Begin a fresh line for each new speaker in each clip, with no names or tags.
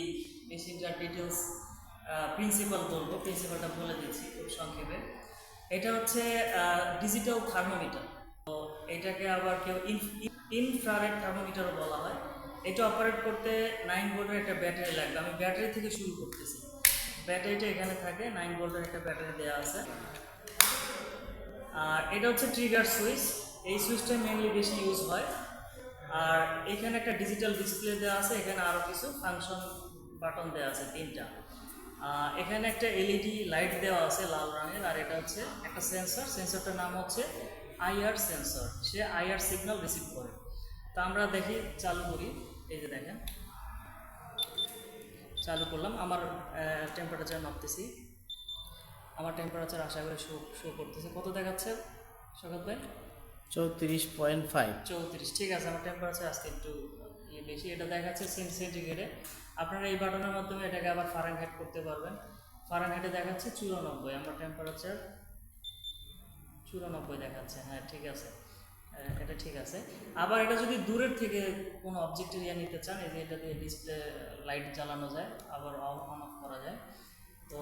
এই মেশিনটার details principal বলবো, প্রিন্সিপালটা বলে দিচ্ছি খুব সংক্ষেপে। এটা হচ্ছে ডিজিটাল থার্মোমিটার। তো এটাকে আবার কেউ ইনফ্রারেড থার্মোমিটারও বলা হয়। এটা অপারেট করতে 9 ভোল্টের একটা ব্যাটারি লাগবে। আমি ব্যাটারি থেকে শুরু করতেছি। ব্যাটারিটা এখানে থাকে, 9 ভোল্টের একটা ব্যাটারি দেওয়া আছে। আর এটা হচ্ছে ট্রিগার সুইচ। এই সুইচটা মেনলি বেশি ইউজ হয়। আর এখানে একটা ডিজিটাল ডিসপ্লে দেওয়া আছে, এখানে আরও কিছু ফাংশন বাটন দেওয়া আছে 3টা। এখানে একটা এলইডি লাইট দেওয়া আছে লাল রঙের। আর এটা হচ্ছে একটা সেন্সর, সেন্সরটার নাম হচ্ছে আইআর সেন্সর। সে আইআর সিগন্যাল রিসিভ করে। তো আমরা দেখি, চালু করি। এই যে দেখেন, চালু করলাম। আমার টেম্পারেচার মাপতেছি। আমার টেম্পারেচার আশা করে শো করতেছে। কত দেখাচ্ছে সকাল ভাই?
34.5।
34। ঠিক আছে, আমার টেম্পারেচার আজকে একটু বেশি। এটা দেখাচ্ছে সেন্টিগ্রেডে। আপনারা এই বাটনের মাধ্যমে এটাকে আবার ফারেনহাইট করতে পারবেন। ফারেনহাইটে দেখাচ্ছে 94। আমার টেম্পারেচার 94 দেখাচ্ছে। হ্যাঁ, ঠিক আছে, এটা ঠিক আছে। আবার এটা যদি দূরের থেকে কোনো অবজেক্ট এরিয়া নিতে চান, এই যে এটা দিয়ে ডিসপ্লে লাইট জ্বালানো যায়, আবার অন অফ করা যায়। তো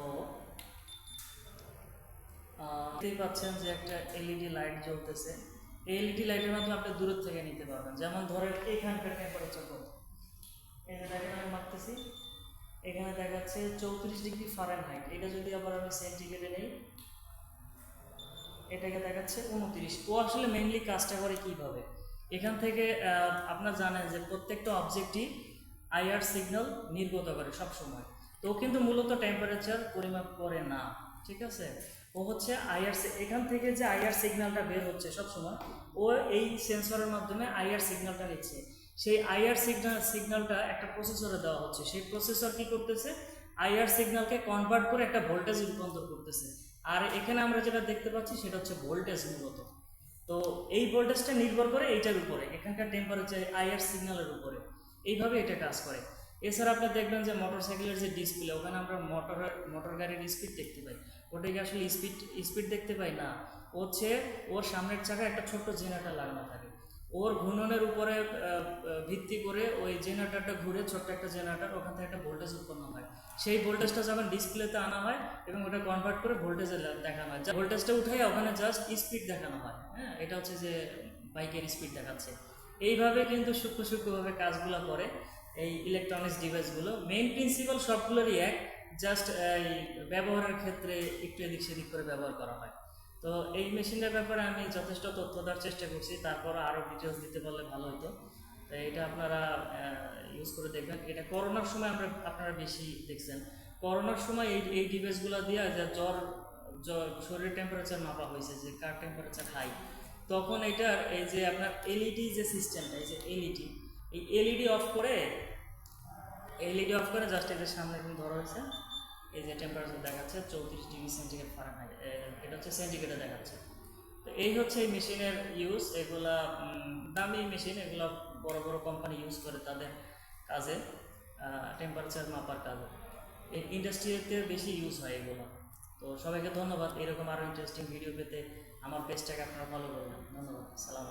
দেখতেই পাচ্ছেন যে একটা এলইডি লাইট জ্বলতেছে। এই এলইডি লাইটের মাধ্যমে আপনি দূরের থেকে নিতে পারবেন। যেমন ধরেন এইখানকার টেম্পারেচার কত, এই যে দেখেন আমি মাপতেছি, এখানে দেখাচ্ছে 34 ডিগ্রি ফারেনহাইট। এটা যদি আবার আমি সেন্টিগ্রেডে নেই, এটাকে দেখাচ্ছে 29। ও আসলে মেইনলি কাজটা করে কীভাবে, এখান থেকে আপনারা জানেন যে প্রত্যেকটা অবজেক্টই আইআর সিগন্যাল নির্গত করে সবসময়। তো কিন্তু মূলত টেম্পারেচার পরিমাপ করে না, ঠিক আছে। ও হচ্ছে আইআর, এখান থেকে যে আইআর সিগন্যালটা বের হচ্ছে সবসময়, ও এই সেন্সরের মাধ্যমে আইআর সিগন্যালটা নিচ্ছে। সেই আইআর সিগন্যালটা একটা প্রসেসরে দেওয়া হচ্ছে। সেই প্রসেসর কি করতেছে, আইআর সিগন্যালকে কনভার্ট করে একটা ভোল্টেজ রূপান্তর করতেছে। আর এখানে আমরা যেটা দেখতে পাচ্ছি সেটা হচ্ছে ভোল্টেজ মূলত। তো এই ভোল্টেজটা নির্ভর করে এইটার উপরে, এখানকার টেম্পারেচার আইআর সিগন্যালের উপরে। এইভাবে এটা কাজ করে। এছাড়া আপনি দেখবেন যে মোটরসাইকেলের যে ডিসপ্লে, ওখানে আমরা মোটর গাড়ির স্পিড দেখতে পাই। ওটাকে আসলে স্পিড দেখতে পাই না। হচ্ছে ওর সামনের চাকায় একটা ছোট্ট জেনারেটর লাগানো থাকে। ওর ঘূর্ণনের উপরে ভিত্তি করে ওই জেনারেটরটা ঘুরে, ছোট্ট একটা জেনারেটর, ওখান থেকে একটা ভোল্টেজ উৎপন্ন হয়। সেই ভোল্টেজটা যখন ডিসপ্লেতে আনা হয় এবং ওটা কনভার্ট করে ভোল্টেজে দেখানো হয়। ভোল্টেজটা উঠাই ওখানে জাস্ট স্পিড দেখানো হয়। হ্যাঁ, এটা হচ্ছে যে বাইকের স্পিড দেখাচ্ছে। এইভাবে কিন্তু সূক্ষ্মভাবে কাজগুলো করে এই ইলেকট্রনিক্স ডিভাইসগুলো। মেইন প্রিন্সিপাল সবগুলোরই এক, জাস্ট এই ব্যবহারের ক্ষেত্রে একটু এদিক সেদিক করে ব্যবহার করা হয়। তো এই মেশিনটার ব্যাপারে আমি যথেষ্ট তথ্য দেওয়ার চেষ্টা করছি, তারপর আরও ডিটেলস দিতে পারলে ভালো হতো। তো এটা আপনারা ইউজ করে দেখবেন। এটা করোনার সময় আপনারা বেশি দেখছেন। করোনার সময় এই ডিভাইসগুলো দিয়ে যে জ্বর শরীরের টেম্পারেচার মাপা হয়েছে, যে কার টেম্পারেচার হাই, তখন এটার এই যে আপনার এলইডি যে সিস্টেমটা, এই যে এলইডি, এই এলইডি অফ করে জাস্ট এদের সামনে এখন ধরা হয়েছে। এই যে টেম্পারেচার দেখাচ্ছে 34 ডিগ্রি সেন্টিগ্রেড ফারেনহাইট, এটা হচ্ছে সেন্টিগ্রেডে দেখাচ্ছে। তো এই হচ্ছে এই মেশিনের ইউজ। এগুলা দামি মেশিন, এগুলো বড় বড় কোম্পানি ইউজ করে তাদের কাজে, টেম্পারেচার মাপার কাজে। এই ইন্ডাস্ট্রিতে বেশি ইউজ হয় এগুলো। তো সবাইকে ধন্যবাদ। এরকম আরও ইন্টারেস্টিং ভিডিও পেতে আমার পেজটাকে আপনারা ফলো করবেন। ধন্যবাদ, সালাম।